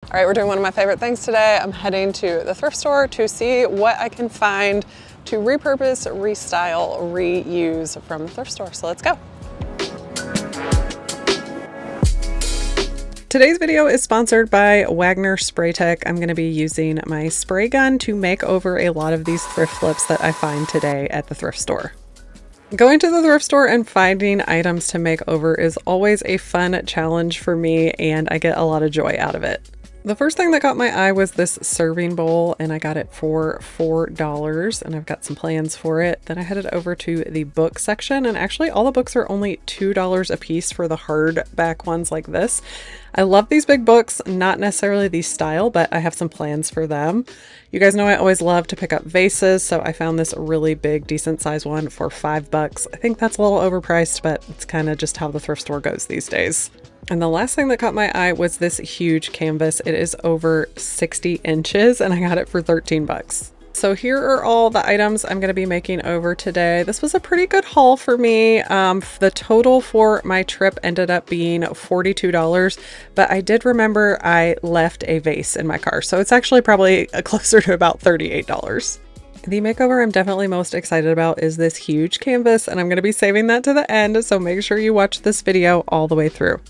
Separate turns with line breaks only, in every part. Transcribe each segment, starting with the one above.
All right, we're doing one of my favorite things today. I'm heading to the thrift store to see what I can find to repurpose, restyle, reuse from the thrift store. So let's go. Today's video is sponsored by Wagner Spray Tech. I'm going to be using my spray gun to make over a lot of these thrift flips that I find today at the thrift store. Going to the thrift store and finding items to make over is always a fun challenge for me, and I get a lot of joy out of it. The first thing that caught my eye was this serving bowl, and I got it for $4, and I've got some plans for it. Then I headed over to the book section, and actually all the books are only $2 a piece for the hardback ones like this. I love these big books, not necessarily the style, but I have some plans for them. You guys know I always love to pick up vases, so I found this really big, decent size one for $5. I think that's a little overpriced, but it's kind of just how the thrift store goes these days. And the last thing that caught my eye was this huge canvas. It is over 60 inches and I got it for 13 bucks. So here are all the items I'm going to be making over today. This was a pretty good haul for me. The total for my trip ended up being $42, but I did remember I left a vase in my car. So it's actually probably closer to about $38. The makeover I'm definitely most excited about is this huge canvas, and I'm going to be saving that to the end. So make sure you watch this video all the way through.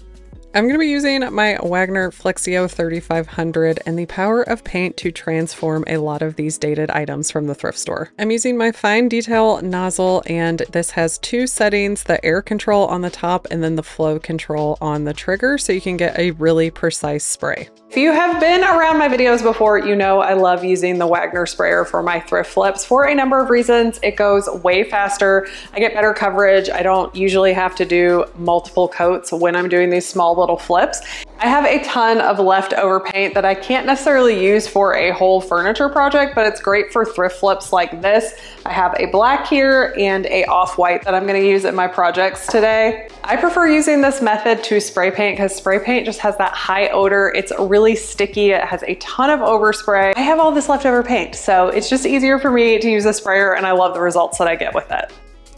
I'm going to be using my Wagner Flexio 3500 and the power of paint to transform a lot of these dated items from the thrift store. I'm using my fine detail nozzle, and this has two settings, the air control on the top and then the flow control on the trigger, so you can get a really precise spray. If you have been around my videos before, you know I love using the Wagner sprayer for my thrift flips for a number of reasons. It goes way faster. I get better coverage. I don't usually have to do multiple coats when I'm doing these small little flips. I have a ton of leftover paint that I can't necessarily use for a whole furniture project, but it's great for thrift flips like this. I have a black here and a off-white that I'm going to use in my projects today. I prefer using this method to spray paint because spray paint just has that high odor. It's really sticky. It has a ton of overspray. I have all this leftover paint, so it's just easier for me to use a sprayer, and I love the results that I get with it.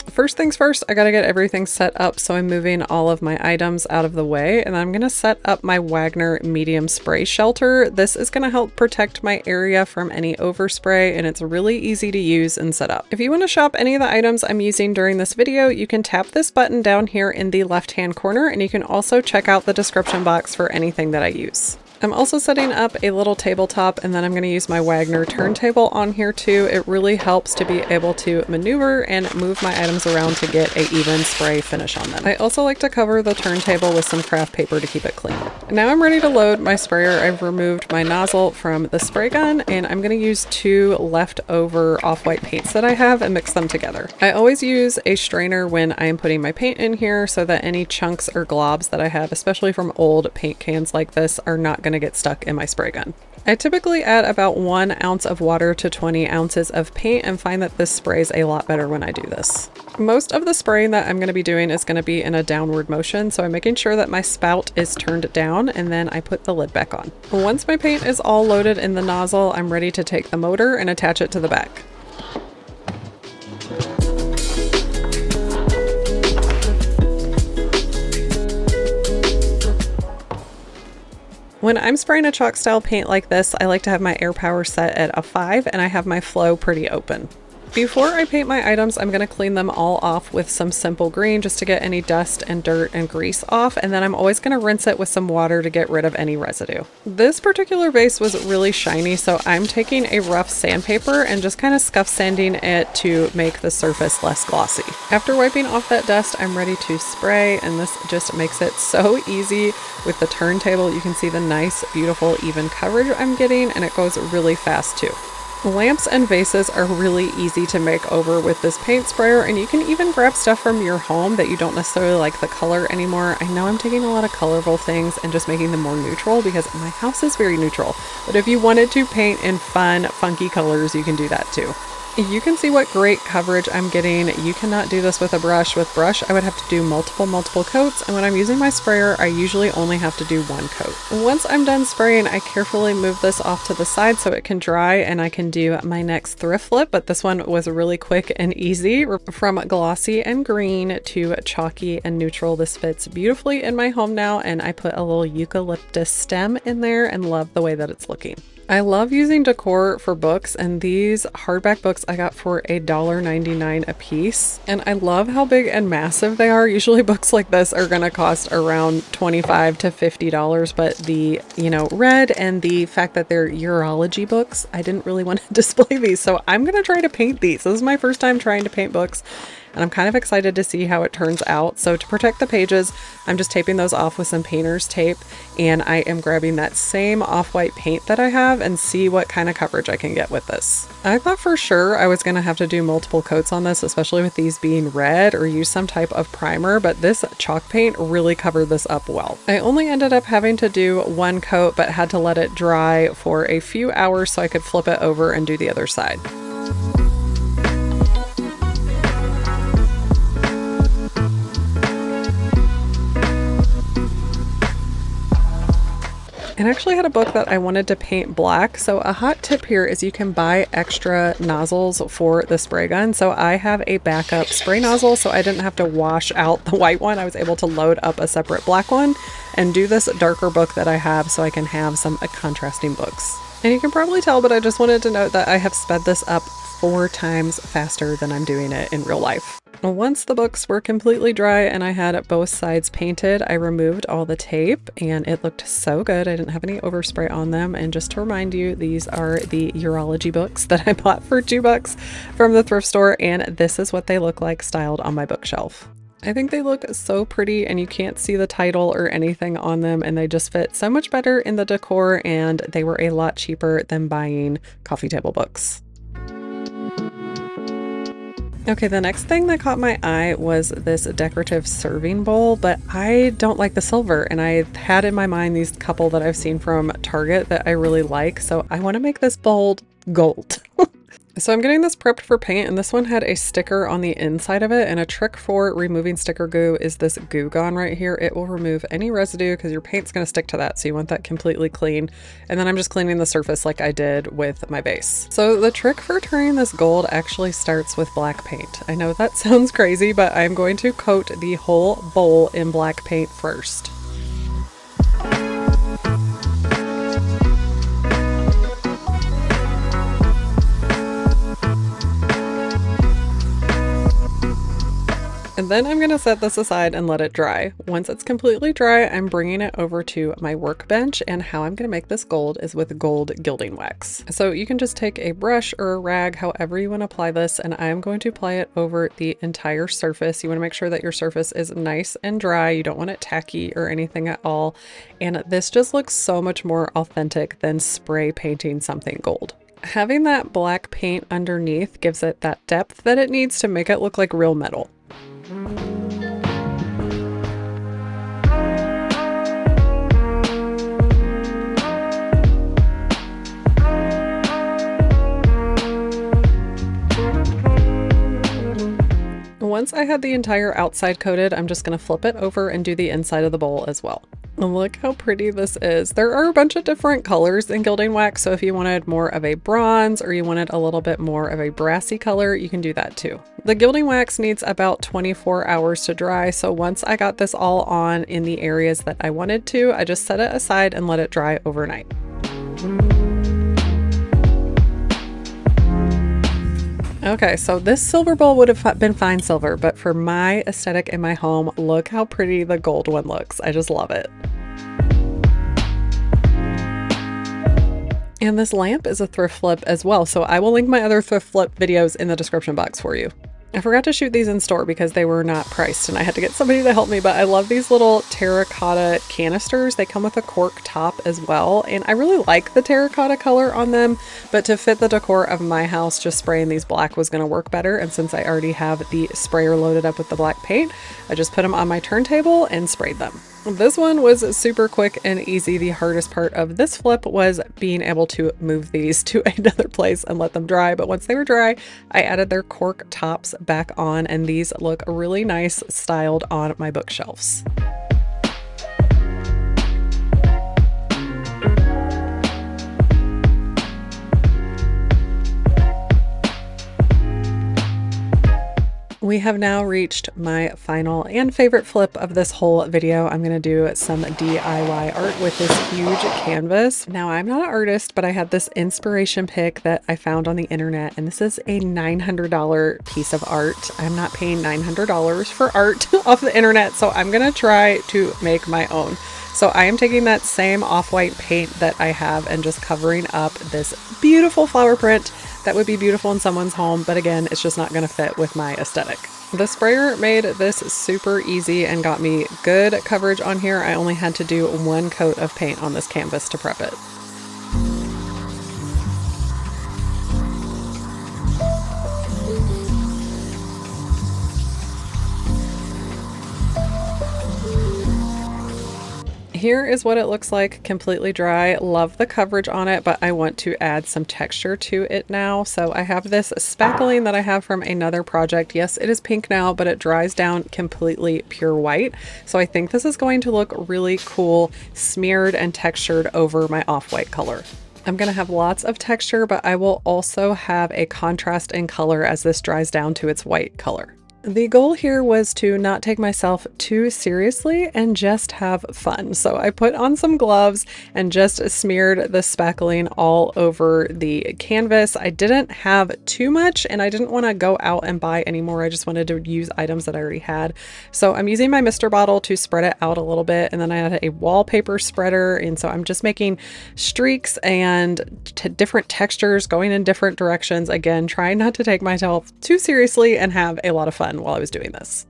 First things first, I gotta get everything set up, so I'm moving all of my items out of the way, and I'm gonna set up my Wagner medium spray shelter. This is gonna help protect my area from any overspray, and it's really easy to use and set up. If you want to shop any of the items I'm using during this video, you can tap this button down here in the left-hand corner, and you can also check out the description box for anything that I use. I'm also setting up a little tabletop, and then I'm going to use my Wagner turntable on here too. It really helps to be able to maneuver and move my items around to get an even spray finish on them. I also like to cover the turntable with some craft paper to keep it clean. Now I'm ready to load my sprayer. I've removed my nozzle from the spray gun, and I'm going to use two leftover off-white paints that I have and mix them together. I always use a strainer when I'm putting my paint in here so that any chunks or globs that I have, especially from old paint cans like this, are not going to get stuck in my spray gun. I typically add about 1 ounce of water to 20 ounces of paint and find that this sprays a lot better when I do this. Most of the spraying that I'm going to be doing is going to be in a downward motion, so I'm making sure that my spout is turned down, and then I put the lid back on. Once my paint is all loaded in the nozzle, I'm ready to take the motor and attach it to the back. When I'm spraying a chalk style paint like this, I like to have my air power set at a 5, and I have my flow pretty open. Before I paint my items, I'm going to clean them all off with some simple green just to get any dust and dirt and grease off, and then I'm always going to rinse it with some water to get rid of any residue. This particular vase was really shiny, so I'm taking a rough sandpaper and just kind of scuff sanding it to make the surface less glossy. After wiping off that dust, I'm ready to spray, and this just makes it so easy. With the turntable, you can see the nice, beautiful, even coverage I'm getting, and it goes really fast too. Lamps and vases are really easy to make over with this paint sprayer, and you can even grab stuff from your home that you don't necessarily like the color anymore. I know I'm taking a lot of colorful things and just making them more neutral because my house is very neutral, but if you wanted to paint in fun, funky colors, you can do that too. You can see what great coverage I'm getting. You cannot do this with a brush. With brush, I would have to do multiple coats, and when I'm using my sprayer, I usually only have to do one coat. Once I'm done spraying, I carefully move this off to the side so it can dry and I can do my next thrift flip, but this one was really quick and easy. From glossy and green to chalky and neutral, this fits beautifully in my home now, and I put a little eucalyptus stem in there and love the way that it's looking. I love using Decor for books, and these hardback books I got for $1.99 a piece. And I love how big and massive they are. Usually books like this are gonna cost around $25 to $50, but the, red and the fact that they're urology books, I didn't really want to display these. So I'm gonna try to paint these. This is my first time trying to paint books, and I'm kind of excited to see how it turns out. So to protect the pages, I'm just taping those off with some painter's tape, and I am grabbing that same off-white paint that I have and see what kind of coverage I can get with this. I thought for sure I was gonna have to do multiple coats on this, especially with these being red, or use some type of primer, but this chalk paint really covered this up well. I only ended up having to do one coat, but had to let it dry for a few hours so I could flip it over and do the other side. And I actually had a book that I wanted to paint black, so a hot tip here is you can buy extra nozzles for the spray gun. So I have a backup spray nozzle, so I didn't have to wash out the white one. I was able to load up a separate black one and do this darker book that I have so I can have some contrasting books. And you can probably tell, but I just wanted to note that I have sped this up 4 times faster than I'm doing it in real life. Once the books were completely dry and I had both sides painted, I removed all the tape and it looked so good. I didn't have any overspray on them. And just to remind you, these are the urology books that I bought for $2 from the thrift store, and this is what they look like styled on my bookshelf. I think they look so pretty, and you can't see the title or anything on them, and they just fit so much better in the decor, and they were a lot cheaper than buying coffee table books. Okay, the next thing that caught my eye was this decorative serving bowl, but I don't like the silver, and I had in my mind these couple that I've seen from Target that I really like, so I want to make this bowl gold. So I'm getting this prepped for paint, and this one had a sticker on the inside of it, and a trick for removing sticker goo is this Goo Gone right here. It will remove any residue because your paint's going to stick to that, so you want that completely clean. And then I'm just cleaning the surface like I did with my base. So the trick for turning this gold actually starts with black paint. I know that sounds crazy, but I'm going to coat the whole bowl in black paint first. And then I'm going to set this aside and let it dry. Once it's completely dry, I'm bringing it over to my workbench, and how I'm going to make this gold is with gold gilding wax. So you can just take a brush or a rag, however you want to apply this, and I'm going to apply it over the entire surface. You want to make sure that your surface is nice and dry. You don't want it tacky or anything at all. And this just looks so much more authentic than spray painting something gold. Having that black paint underneath gives it that depth that it needs to make it look like real metal. Once I had the entire outside coated, I'm just going to flip it over and do the inside of the bowl as well. Look how pretty this is. There are a bunch of different colors in gilding wax, so if you wanted more of a bronze or you wanted a little bit more of a brassy color, you can do that too. The gilding wax needs about 24 hours to dry, so once I got this all on in the areas that I wanted to, I just set it aside and let it dry overnight. Okay, so this silver bowl would have been fine silver, but for my aesthetic in my home, look how pretty the gold one looks. I just love it. And this lamp is a thrift flip as well, so I will link my other thrift flip videos in the description box for you. I forgot to shoot these in store because they were not priced and I had to get somebody to help me, but I love these little terracotta canisters. They come with a cork top as well, and I really like the terracotta color on them, but to fit the decor of my house, just spraying these black was going to work better. And since I already have the sprayer loaded up with the black paint, I just put them on my turntable and sprayed them. This one was super quick and easy. The hardest part of this flip was being able to move these to another place and let them dry. But once they were dry, I added their cork tops back on, and these look really nice styled on my bookshelves. We have now reached my final and favorite flip of this whole video. I'm going to do some DIY art with this huge canvas. Now, I'm not an artist, but I had this inspiration pick that I found on the internet, and this is a $900 piece of art. I'm not paying $900 for art off the internet, so I'm going to try to make my own. So I am taking that same off-white paint that I have and just covering up this beautiful flower print that would be beautiful in someone's home, but again, it's just not going to fit with my aesthetic. The sprayer made this super easy and got me good coverage on here. I only had to do one coat of paint on this canvas to prep it. Here is what it looks like completely dry. Love the coverage on it, but I want to add some texture to it now. So I have this spackling that I have from another project. Yes, it is pink now, but it dries down completely pure white. So I think this is going to look really cool, smeared and textured over my off-white color. I'm going to have lots of texture, but I will also have a contrast in color as this dries down to its white color. The goal here was to not take myself too seriously and just have fun. So I put on some gloves and just smeared the spackling all over the canvas. I didn't have too much and I didn't want to go out and buy any more. I just wanted to use items that I already had. So I'm using my Mr. bottle to spread it out a little bit, and then I had a wallpaper spreader, and so I'm just making streaks and different textures going in different directions. Again, trying not to take myself too seriously and have a lot of fun while I was doing this.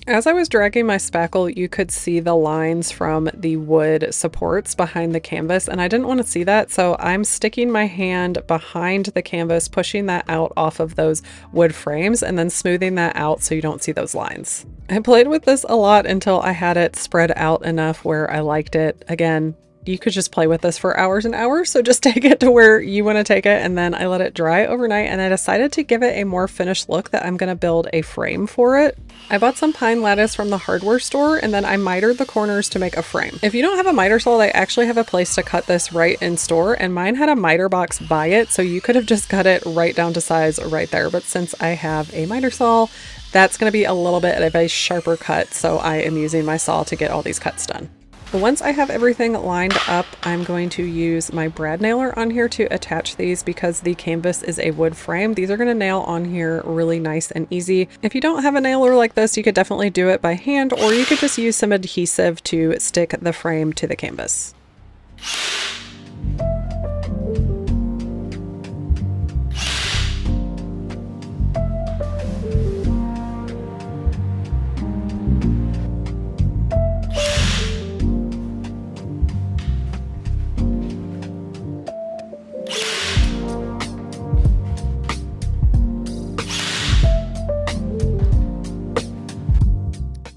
As I was dragging my spackle, you could see the lines from the wood supports behind the canvas, and I didn't want to see that, so I'm sticking my hand behind the canvas, pushing that out off of those wood frames, and then smoothing that out so you don't see those lines. I played with this a lot until I had it spread out enough where I liked it. Again, you could just play with this for hours and hours, so just take it to where you want to take it, and then I let it dry overnight, and I decided to give it a more finished look that I'm going to build a frame for it. I bought some pine lattice from the hardware store, and then I mitered the corners to make a frame. If you don't have a miter saw, they actually have a place to cut this right in store, and mine had a miter box by it, so you could have just cut it right down to size right there. But since I have a miter saw, that's going to be a little bit of a sharper cut, so I am using my saw to get all these cuts done. Once I have everything lined up, I'm going to use my brad nailer on here to attach these because the canvas is a wood frame. These are going to nail on here really nice and easy. If you don't have a nailer like this, you could definitely do it by hand, or you could just use some adhesive to stick the frame to the canvas.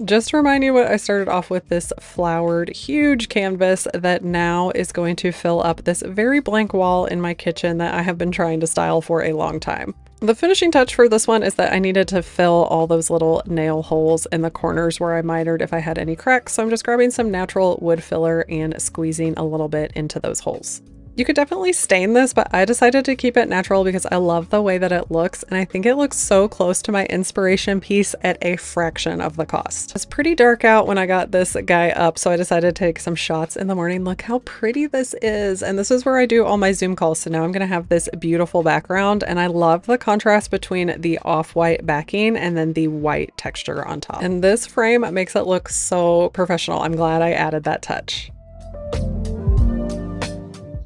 Just to remind you what I started off with, this flowered huge canvas that now is going to fill up this very blank wall in my kitchen that I have been trying to style for a long time. The finishing touch for this one is that I needed to fill all those little nail holes in the corners where I mitered if I had any cracks. So I'm just grabbing some natural wood filler and squeezing a little bit into those holes. You could definitely stain this, but I decided to keep it natural because I love the way that it looks, and I think it looks so close to my inspiration piece at a fraction of the cost. It's pretty dark out when I got this guy up, so I decided to take some shots in the morning. Look how pretty this is, and this is where I do all my Zoom calls, so now I'm gonna have this beautiful background, and I love the contrast between the off-white backing and then the white texture on top. And this frame makes it look so professional. I'm glad I added that touch.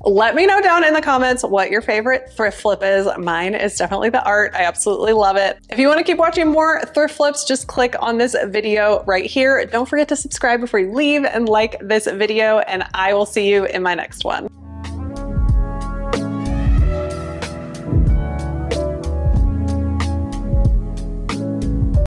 Let me know down in the comments what your favorite thrift flip is. Mine is definitely the art. I absolutely love it. If you want to keep watching more thrift flips, just click on this video right here. Don't forget to subscribe before you leave and like this video, and I will see you in my next one.